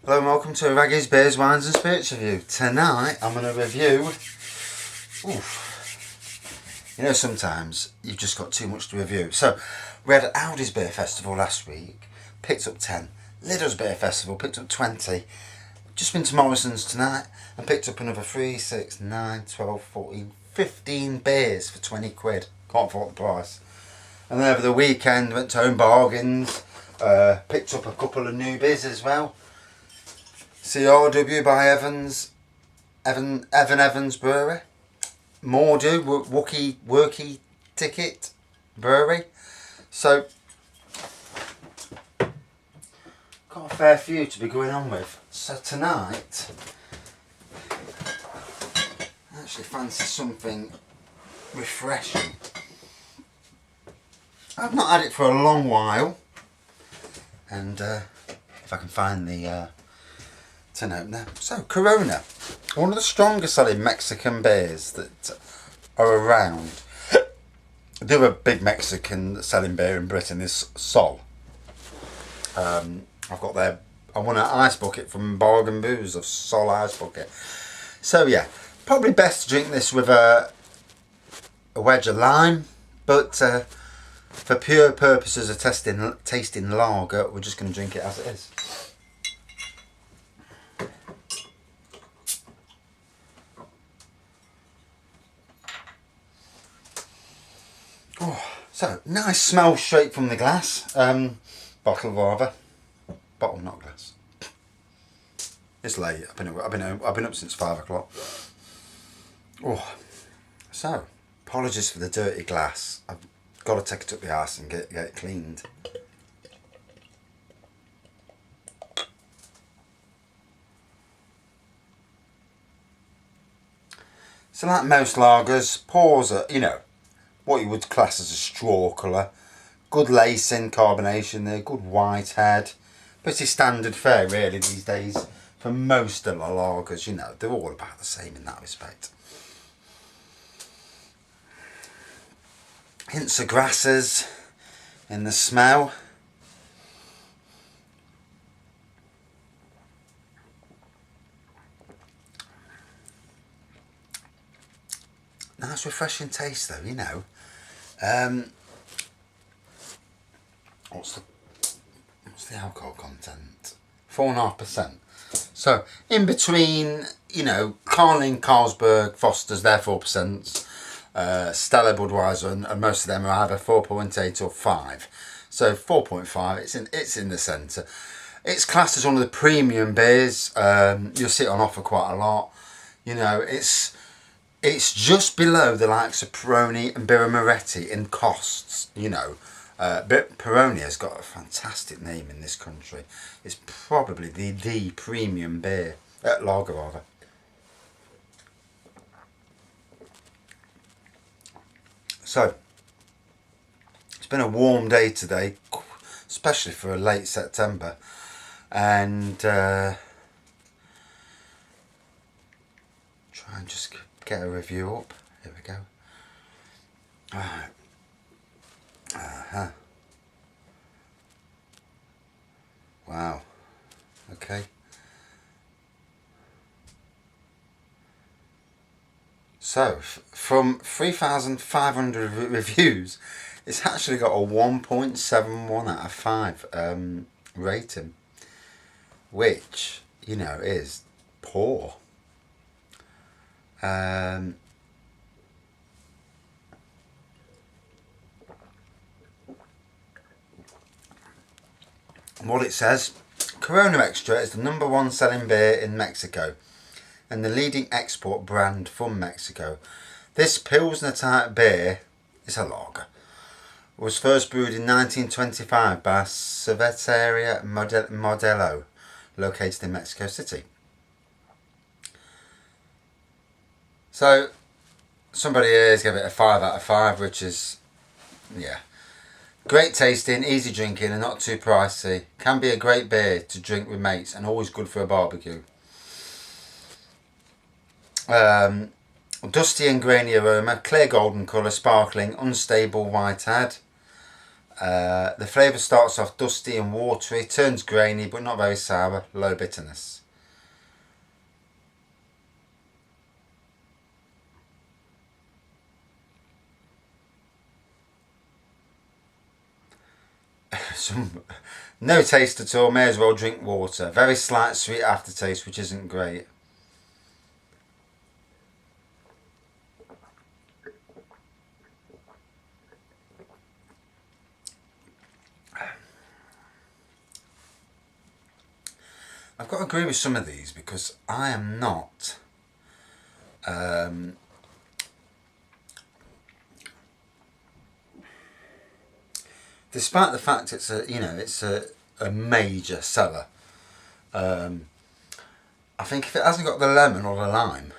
Hello and welcome to Raggy's Beers, Wines and Spirits review. Tonight I'm going to review... You know, sometimes you've just got too much to review. So, we had Aldi's Beer Festival last week, picked up 10. Lidl's Beer Festival, picked up 20. Just been to Morrison's tonight and picked up another 3, 6, 9, 12, 14, 15 beers for 20 quid. Can't fault the price. And then over the weekend went to Home Bargains, picked up a couple of newbies as well. CRW by Evan Evans Brewery. Mordu, Worky Ticket Brewery. So, got a fair few to be going on with. So tonight, I actually fancy something refreshing. I've not had it for a long while. And if I can find the tin opener. So, Corona. One of the strongest selling Mexican beers that are around. The other big Mexican selling beer in Britain is Sol. I've got their... I want an ice bucket from Bargain Booze of Sol Ice Bucket. So yeah, probably best to drink this with a wedge of lime. But for pure purposes of tasting lager, we're just going to drink it as it is. Oh, so nice smell straight from the glass. Bottle rather. Bottle, not glass. It's late. I've been up since 5 o'clock. Oh, so apologies for the dirty glass. I've got to take it up the arse and get it cleaned. So like most lagers, pours are, you know, what you would class as a straw colour. Good lacing, carbonation there, good white head. Pretty standard fare really these days for most of the lagers, you know, they're all about the same in that respect. Hints of grasses in the smell. Nice refreshing taste though, you know. What's the alcohol content? 4.5%. So in between, you know, Carling, Carlsberg, Foster's, they're 4%. Stella, Budweiser, and most of them are either 4.8 or 5. So 4.5. It's in the centre. It's classed as one of the premium beers. You'll see it on offer quite a lot. You know, it's just below the likes of Peroni and Birra Moretti in costs, you know. But Peroni has got a fantastic name in this country. It's probably the premium beer, lager rather. So, it's been a warm day today, especially for a late September. And try and just get a review up. Here we go. Alright. Wow. Okay. So, from 3,500 reviews, it's actually got a 1.71 out of 5 rating. Which, you know, is poor. What it says, Corona Extra is the #1 selling beer in Mexico and the leading export brand from Mexico. This Pilsner type beer is a lager. Was first brewed in 1925 by Cerveceria Modelo, located in Mexico City. So, somebody here has given it a 5 out of 5, which is, yeah. Great tasting, easy drinking and not too pricey. Can be a great beer to drink with mates and always good for a barbecue. Dusty and grainy aroma, clear golden colour, sparkling, unstable white head. The flavour starts off dusty and watery, turns grainy but not very sour, low bitterness. No taste at all, may as well drink water. Very slight sweet aftertaste which isn't great. I've got to agree with some of these because I am not despite the fact it's a major seller. I think if it hasn't got the lemon or the lime,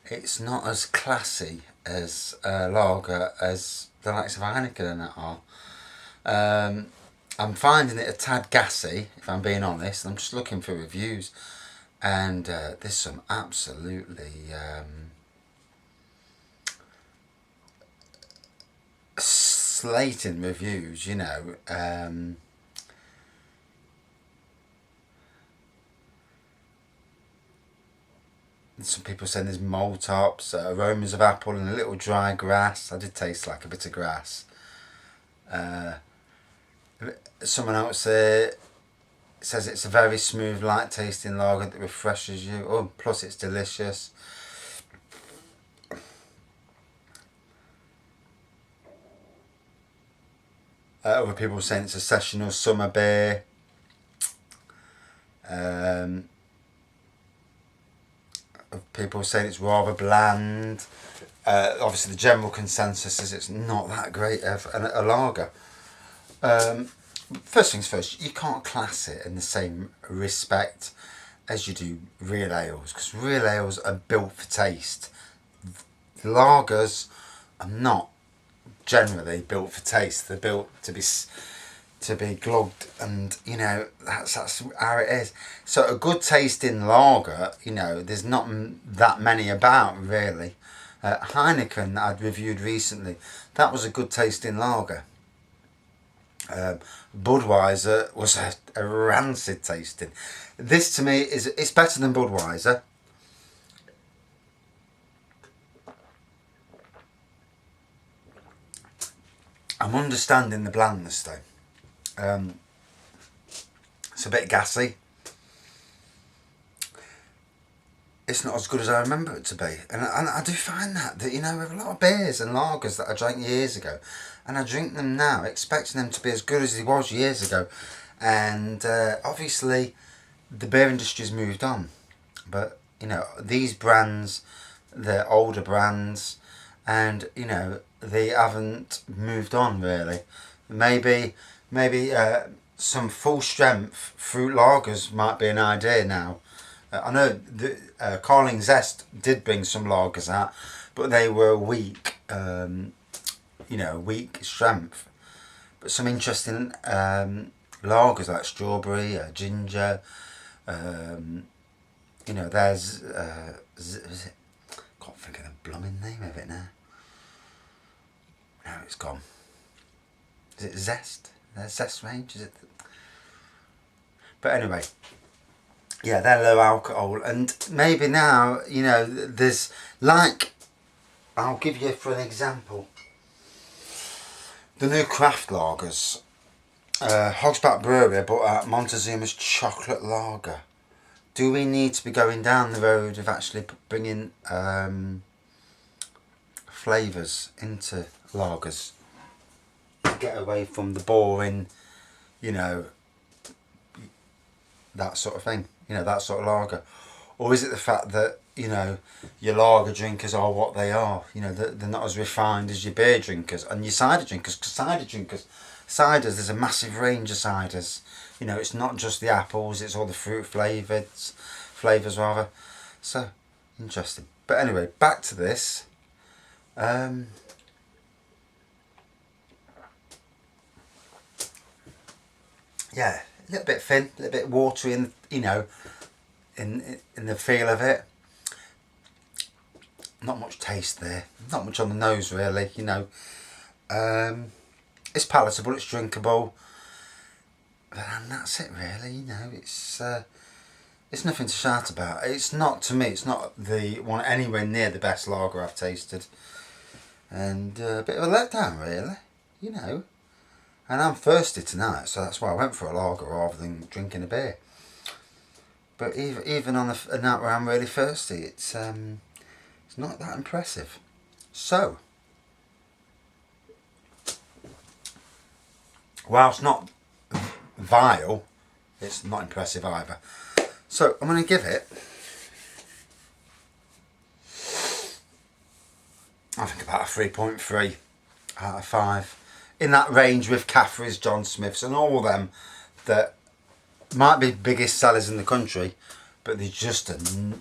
it's not as classy as lager as the likes of Heineken and that are. I'm finding it a tad gassy, if I'm being honest. I'm just looking for reviews, and there's some absolutely slating reviews, you know. Some people saying there's malt tops, aromas of apple and a little dry grass. I did taste like a bit of grass. Someone else says it's a very smooth, light tasting lager that refreshes you. Oh, plus it's delicious. Other people saying it's a sessional summer beer. People saying it's rather bland. Obviously the general consensus is it's not that great of a lager. First things first, you can't class it in the same respect as you do real ales, because real ales are built for taste. Lagers are not generally built for taste. They're built to be glugged, and you know that's how it is. So a good tasting lager, you know, there's not that many about really. Heineken that I'd reviewed recently, that was a good tasting lager. Budweiser was a rancid tasting. This to me it's better than Budweiser. I'm understanding the blandness though. It's a bit gassy. It's not as good as I remember it to be, and I do find that you know, with a lot of beers and lagers that I drank years ago, and I drink them now expecting them to be as good as they was years ago, and obviously the beer industry's moved on, but you know these brands, they're older brands, and you know they haven't moved on really. Maybe some full strength fruit lagers might be an idea now. I know Carling Zest did bring some lagers out, but they were weak, you know, weak strength. But some interesting lagers like strawberry, ginger, you know, there's, can't think of the blooming name of it now. No, it's gone. Is it Zest? Zest range, is it? But anyway. Yeah, they're low alcohol, and maybe now, you know, there's like, I'll give you for an example, the new craft lagers. Hogsback Brewery brought out Montezuma's chocolate lager. Do we need to be going down the road of actually bringing flavours into lagers to get away from the boring, you know, that sort of thing? You know, that sort of lager? Or is it the fact that, you know, your lager drinkers are what they are? You know, they're not as refined as your beer drinkers and your cider drinkers. Because ciders, there's a massive range of ciders. You know, it's not just the apples, it's all the fruit flavours rather. So, interesting. But anyway, back to this. Yeah, a little bit thin, a little bit watery, and you know, in the feel of it. Not much taste there. Not much on the nose really. You know. it's palatable, it's drinkable, and that's it really. You know, it's nothing to shout about. It's not, to me, it's not the one anywhere near the best lager I've tasted, and a bit of a letdown really, you know. And I'm thirsty tonight, so that's why I went for a lager rather than drinking a beer. But even on a night where I'm really thirsty, it's not that impressive. So, whilst not vile, it's not impressive either. So I'm going to give it, I think, about a 3.3 out of 5. In that range with Caffrey's, John Smith's and all them that might be biggest sellers in the country, but they're just,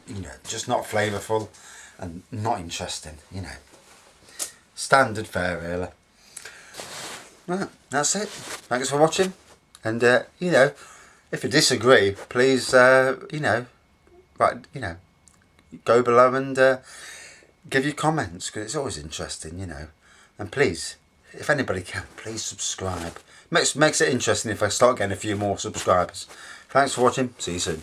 you know, just not flavourful and not interesting, you know. Standard fare really. Right, that's it. Thanks for watching. And, you know, if you disagree, please, you know, go below and give your comments, because it's always interesting, you know. And please, if anybody can, please subscribe. Makes it interesting if I start getting a few more subscribers. Thanks for watching. See you soon.